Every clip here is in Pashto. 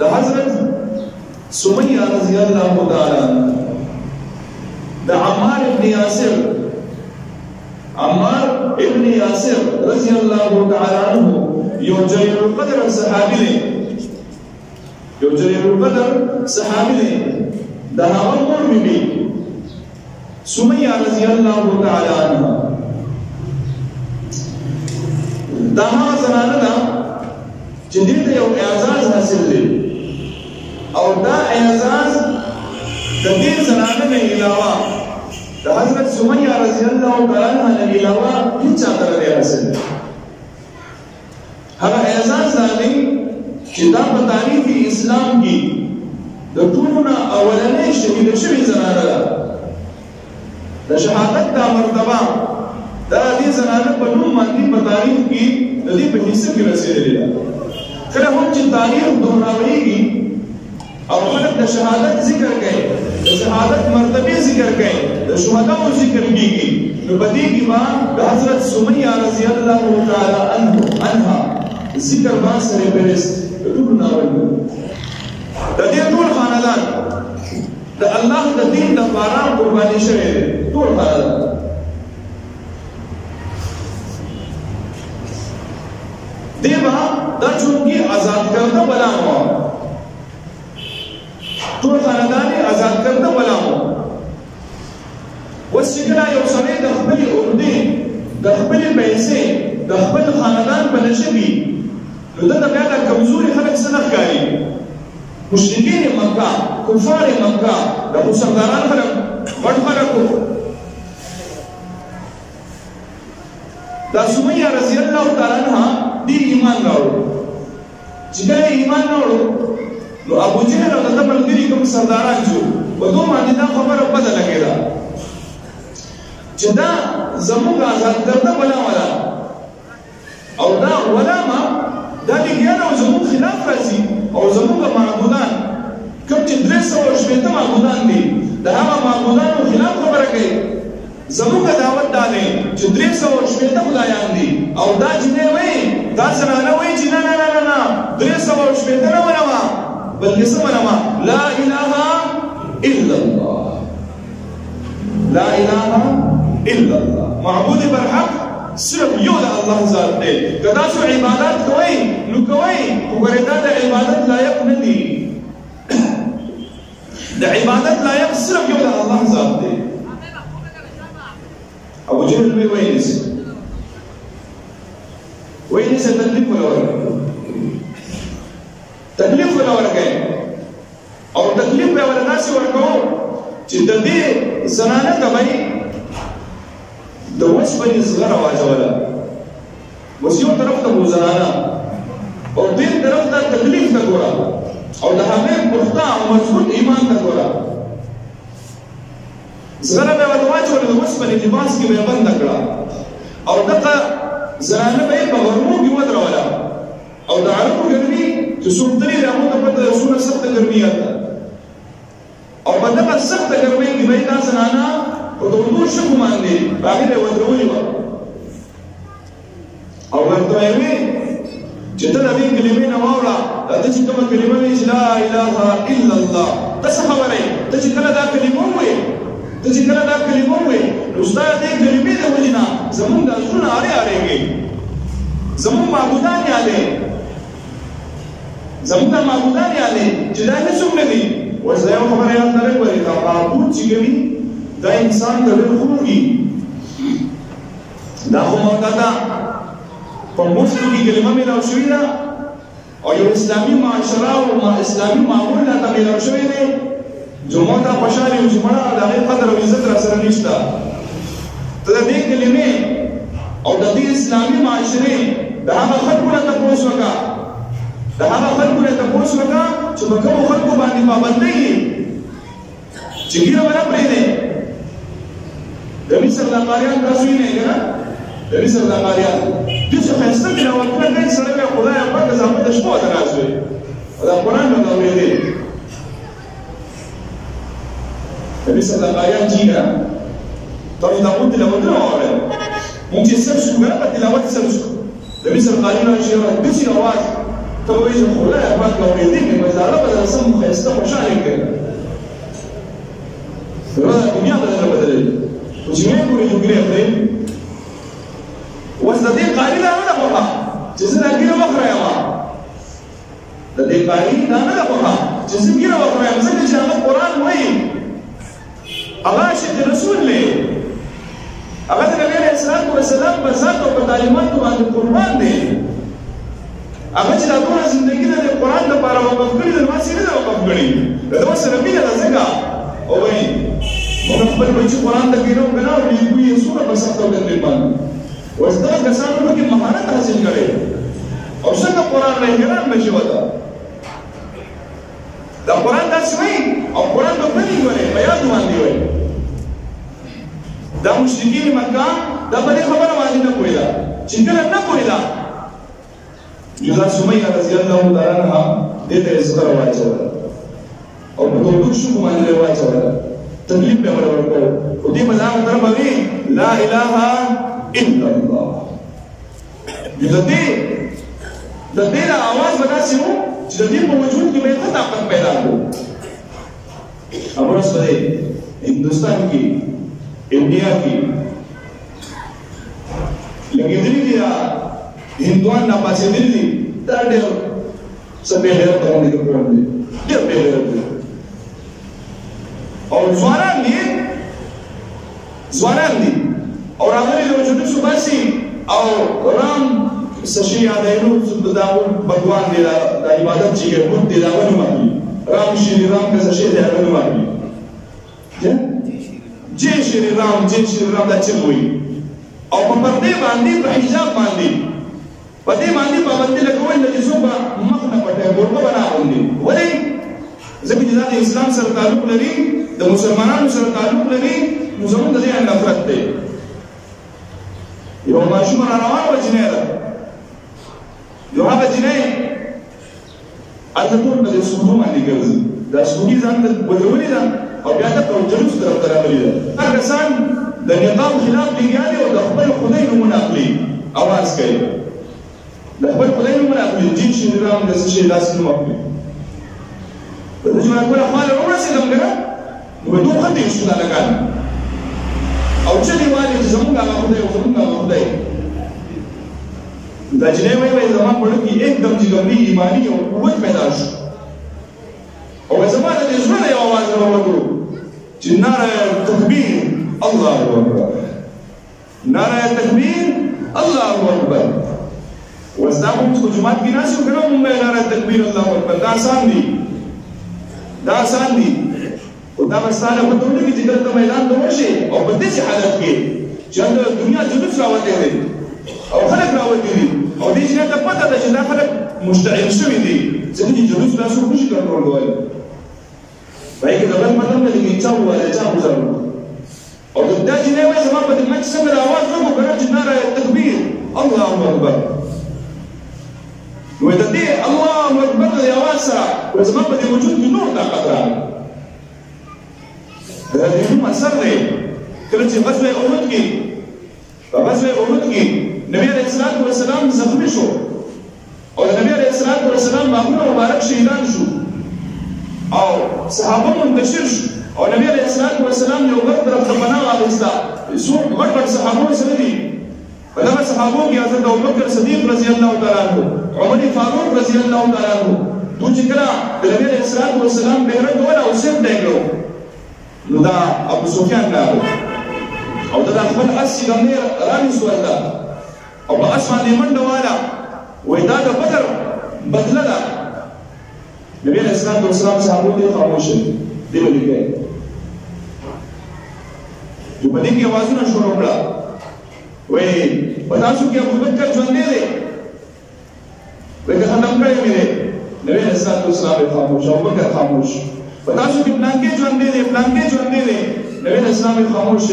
د حضرت سمیہ رضی اللہ تعالی د عمار ابن یاسر رضی اللہ تعالی عنہ یو جلیل القدر صحابی دی د هغه مور بی سمیہ رضی اللہ تعالی عنہ دا هغه زنانه ده چې دې ته یو اعزاز حاصل دی او دا اعزاز د دې زنانه نه علاوه د حضرت سمیہ رضی اللہ تعالی عنہ نه علاوه هیڅ چاته نه حاصل دی. هغه اعزاز دی چې دا په تاریخ اسلام کې د ټولو نه اولنۍ شهیده شوې زنانه ده. د شهادت دا مرتبه دا دې زنانه په نوم باندې په تاریخ کې د دې په حصه کې رسېدلې ده. کله هم چې تاریخ دوهراویږي او خلک د شهادت ذکر کوي، د شهادت مرتبه ذکر کوي، د شهداو ذکر کیږي، نو په دې کې به د حضرت سمیہ رضی الله تعالی عنها ذکر با سره برست د ټول ناوړو د دې ټول خاندان د الله د دین د لپاره قرباني شوی دی. ټول خاندان دیبا دا چونکی آزاد کرده بلا ہوا، ټول خاندان آزاد کرده بلا ہوا. وسیکلا یو سړی د خپل عہدې، د خپل پیسې، د خپل خاندان په نشه وي، نو دا بیا د کمزوري خلک څه نه ښکاري. مشرکین مکه، کفار مکه، د مسلمانان خلک غټ خلک وو. دا سمیہ رضی اللہ تعالی عنہ دی ایمان راوړو. چې کله ایمان راوړو نو ابو جهل او د ملګري کوم سرداران جو په دوه باندې دا خبره بده لګېده چې دا زموږ آزاد کرده ولا او دا ولامه دا لګیانه او زموږ خلاف راځي او زموږ معبودان کوم چې 380 معبودان دي د هغه معبودانو خلاف خبره کوي. زموږ دعوت دا دی چې 380 خدایان دي او دا جنې وایي، دا زنانه وایي چې نه 380 نه منمه بلکې څه منمه؟ لا اله الا الله، لا اله الا الله، معبود برحق صرف یو د الله ذات دی. که تاسو عبادت کوئ نو کوئ، خو ګورئ دا د عبادت لایق نه دي. د عبادت لایق صرف یو د الله ذات دی. ابو جهل وی وینس تکلیف ولا ورکه او تکلیف به ولا ناس ورکو چې د دې زنانه کوي د وسپنې زغره واجوله. اوس یو طرف ته زنانه او بل طرف ته تکلیف ته ګوره او د هغه پخته او مضبوط ایمان ته ګوره. زغره به واجوله د وسپنې لباس کې به بند کړه او دغه زنانه به په غرمو کې ودروله او د عربو ګرمي چې څوک درې هغه ته پته رسول سخت ګرمي ده او په دغه سخت ګرمي کې به دا زنانه په دوه شکو باندې باندې ودرولې و او ورته وی چې ته د دې کلمې نه واوره، ته چې کومه کلمه وایي چې لا اله الا الله، ته څه خبره ته چې کله دا کلمه وایي نو ستا دې کلمې د وجې نه زمونږ د زړونه اړېږي، زمونږ معبودان یادې چې دا هېڅوک نه دي. اوس دا یو خبره یاد لرئ، ګورئ دا معبود چې کوي دا انسان ته ډېر خوږي. دا خو موده ده په مفتو کې کلمه میلاو شوې ده او یو اسلامي معاشره او اسلامي معمول راته میلاو شوی دی. جمعه ته خوشحالي او جمعه د هغې قدر او عزت را سره نشته. ته د دې کلمې او د دې اسلامي معاشرې د هغه خلکو نه تپوس وکړه چې په کومو خلکو باندې پابندۍ یې چې ګیره ونه پرېږدې. د مصر لغاریان تاسو وینئ که نه؟ د مصر لغاریان دوی چې ښایسته تلاوتونه کوي، سړی وایي خدایه پاکه زحمت د شپو ته ناست وی او دا قرآن به ته اورېدې. د مصر لغاریان چې که تاسو د هغوی تلاوتونه واورئ، موږ چې سر شو که نه په تلاوت سر شو. د مصر لغاریانو چې یو داسې اواز ته وایې چې خدای پاک اورېدلې مې زاړه به در سم ښایسته خوشحالې کوي دنیا به درنه بدلوي خو چې ویې ګورې جوګرې خورې اوس د دې قاري دا نه ده خوښه چې زه دا ګیره وخورایم د دې قاري دا نه ده خوښه چې زه ګیره وخورایم ځکه چې هغه قرآن وایي هغه عاشق رسول دی هغه د نبي علیه السلام په ذات او په تعلیماتو باندې قربان دی هغه چې دا ټوله زندګي د قرآن لپاره وقف کړي د ماسې نه ده وقف کړي د ده سره مینه ده ځکه او وایي موږ خپل بچي قرآن ته ګیرو که نه لیکو یې څومره په سخت او تکلیف باندې اوس دغه کسانو پکې مهارت حاصل کړی او څنګه قرآن نه حیران به شي ورته دا قرآن داسې وایي او قرآن به پلي وایي په یاد باندې وایي دا مشرکین مکه دا په دې خبره باندې نه پوهېده چې کله نه پوهېده جزا سمیه رضی الله تعالی عنها دې ته یې زغره واچوله او په تودوخ شګو باندې یې واچوله تکلیف به ور ورکړ او دې په دغه طرف باندې لا اله الا الله د دې اواز به داسې و چې د دې په وجود کې به یې طاقت پیدا کړو امروز په هندوستان کې انډیا کې لګېدلي دي هندوان ناپاسېدلي دي دا ډېر څه بې غیرته غوندې کوم دي ډېر بې غیرته دي او ځوانان دي او راغلي د وجودو باسي او رام څه شي یادوي دا بګوان دی د عبادت چې ګډ دی دا ونه مخلي رام شری رام که څه شي دی هغه نه مخلي جय श्री राम دا چې وایي او په پردې باندې په حجاب باندې په دې باندې پابندي لګول چې څوک مخ نه پټوي ګوربه به نه اغوندي ولې ځکه چې دا د اسلام سره تعلق لري د مسلمانانو سره تعلق لري نو زموږ د دې نفرت دی یو ماشوم را روان و جنۍ ده یو هغه جنۍ هلته ټول په دې سکوټو باندې ګرځي دا سکوټي ځان ته بدلولې ده او بیا ته جلوس طرف ته راغلي ده هر کسان د نظام خلاف لګیا دي او د خپل خدای نومونه اخلي اواز کوي د خپل خدای نومونه اخلي جین شي رام د څه شي داسې نوم اخلي په دې ځای کوله خاله ورسېدم که نه نو به دوه خطې شو دا لګان او چې دی وایي چې زموږ هغه خدای او زموږ هغه خدای دا جنۍ وایي زما په زړه کې एकदम چې ګمري ایماني او قوت پیدا شو او زما د زړه نه یو اواز راووتلو چې ناره تکبیر الله اکبر ناره تکبیر الله اکبر اوس دا موږ په جومات کې ناست یو که نه موږ ناره تکبیر الله اکبر دا آسان دي خو دا به ستا نه پته ولګي چې دلته میدان ته ورشې او په داسې حالت کې چې هلته دنیا جلوس راوتی دی او خلک راوتی دي او دې جنۍ ته پته ده چې دا خلک مشتعل شوي دي ځکه چې جلوس دا څوک نشي کنټرولولی باید که د بل مطلب نه لګي چا وویل چا وزر او دا جنۍ وایي زما په خدمت کې څنګه د اواز وکړو که نه چې ناره تکبیر الله اکبر نو د دې الله اکبر د اواز سره زما په دې وجود کې نور طاقت راغی دا د نوم اثر دی کله چې غزوه احد کې په غزوه احد کې نبی علیه السلام زخمي شو او د نبی علیه السلام باغونه مبارک شهیدان شو او صحابه منتشر شو او نبی علیه السلام یو غټ طرف ته پناه واخیسته څو غټ صحابه سره دي په دغه صحابو کې حضرت ابوبکر صدیق رضی الله تعالی عنہ عمر فاروق رضی الله تعالی عنہ دوی چې کله د نبی علیه السلام بیرغ ولا او سم دی نو دا ابو سفیان راغی او دا خپل اس څنګه رانیسو الله او په اس باندې منډه والا وای دا د بدر بدله ده نبی علیه السلام صحابو دې خاموش دي ولیکي چې په دې کې आवाजونه شروع کړه وای په تاسو کې ابوبکر ژوندې دی وای که ختم کړی مې دی نبی علیه السلام خاموش ابوبکر خاموش په تاسو کې پلانکې ژوندې دی نبی علیه السلام خاموش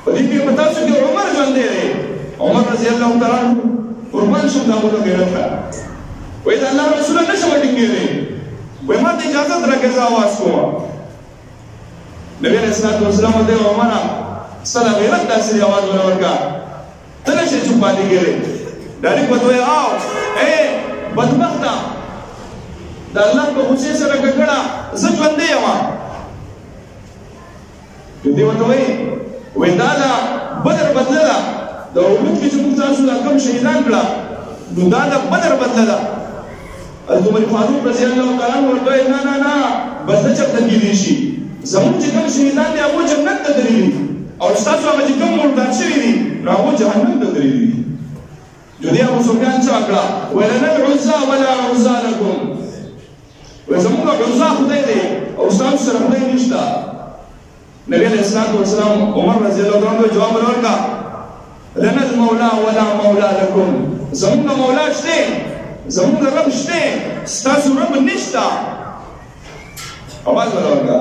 په دې کې په تاسو کې عمر ژوندې دی عمر رضی الله تعالی عنہ قربان شو دا وګړه غیرت وای دا الله رسول الله نشو ټینګېږي وای ما ته اجازه درکې زه आवाज کوم نبی علیه السلام ته عمر سره غیرت داسې आवाज ورکا ته نشې چوپ پاتې کېږي ډایرکټ وته او بدبخته د الله په غصې سره ککړه زه ژوندی یم دې ورته وایي دا د بدر بدله ده د احد کې چې موږ تاسو دا کوم شهیدان کړه نو دا د بدر بدله ده حضرت عمر فاروق رضی الله تعالی عنہ ورته وایي نه بدله چېرته کېدی شي زموږ چې کوم شهیدان دي هغو جنت ته تللي دي او ستاسو هغه چې کوم مردار شوي دي نو هغو جهنم ته تللي دي نو دې ابو سفیان څه وکړه ویل لنا العزى ولا عزى لكم وایي زموږ عزا خدای دی او ستاسو سره خدای نشته نبی علیہ الصلوۃ والسلام عمر رضی الله عنه جواب ورکړه لنا المولى ولا مولى لكم زموږ مولا شته زموږ رب شته ستاسو رب نشته اواز ورکړه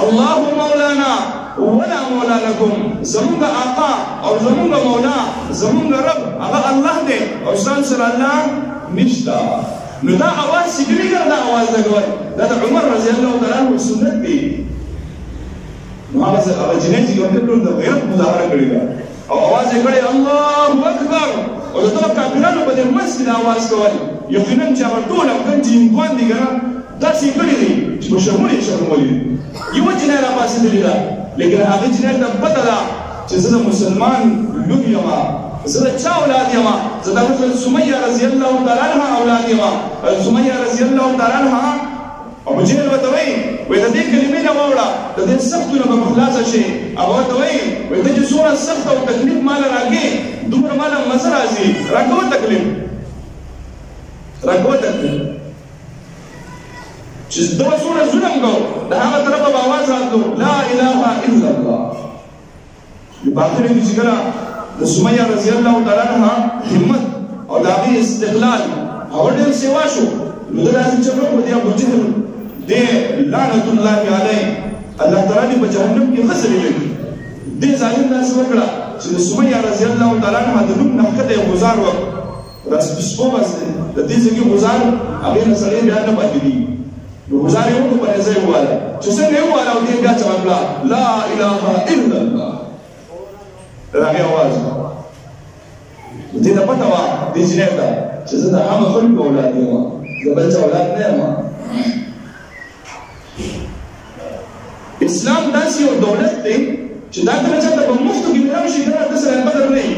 الله مولانا ولا مولى لكم زموږ آقا او زموږ مولا زموږ رب هغه الله دی او ستاسو سره الله نشته نو دا اواز چې کوي دا اواز لګوي دا د عمر رضی الله تعالی عنہ سنت دی نو هغه جنې چې یو ټول د غیرت مظاهره کړی دا او اواز یې کړی الله اکبر او دا کافرانو په دې منځ کې اواز کول یقینا چې هغه ټول افغان چې انګوان دي ګره داسې کړی دي چې مشرمونې شرمولي یو جنې را پاسېدلې ده لیکن هغه جنې ته پته ده چې زه د مسلمان لور یم زه د چا اولاد یم زه د حضرت سمیه رضی الله تعالی عنها اولاد یم سمیه رضی الله تعالی عنها ابو جهل ورته وایي د دې کلمې نه واوړه د دې سختو نه به خلاصه شي هغه ورته وایي ته چې څومره سخت او تکلیف ماله راکړې دومره ماله مزه راځي راکوه تکلیف چې دا څومره ظلم کو د هغه طرفه به اواز راتلو لا اله الا الله په آخر کې چې کله د سمیه رضی الله تعالی عنها همت او د هغې استقلال هغه ډېر سیوا شو نو ده داسې چغه وکړه د ابو جهل دې لعنت الله علیه الله تعالی دې په جهنم کې غسلې کړي دې ظالم داسې وکړه چې د سمیه رضی الله تعالی عنها د نوم نه ښکته یې غزار وکړ راسپسپو بس د دې ځای کې غزار هغې نه سړی بیا نه پاتې دي نو غزار یې وکړو په نیزه یې وواله چې څنګه یې وواله او دې بیا چغه کړه لا اله الا الله د هغې اواز دې ته پته وه دې جنۍ ته چې زه د هغه خلکو اولاد یم زه بل چا اولاد نه یم اسلام داسې یو دولت دی چې دا کله چاته په مفتو کې میلاو شي کنه ته سره قدر نه وي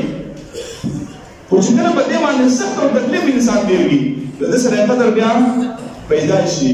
خو چې کله په دې باندې سخت او تکلیف انسان تېروي د ده سره قدر بیا پیدا شي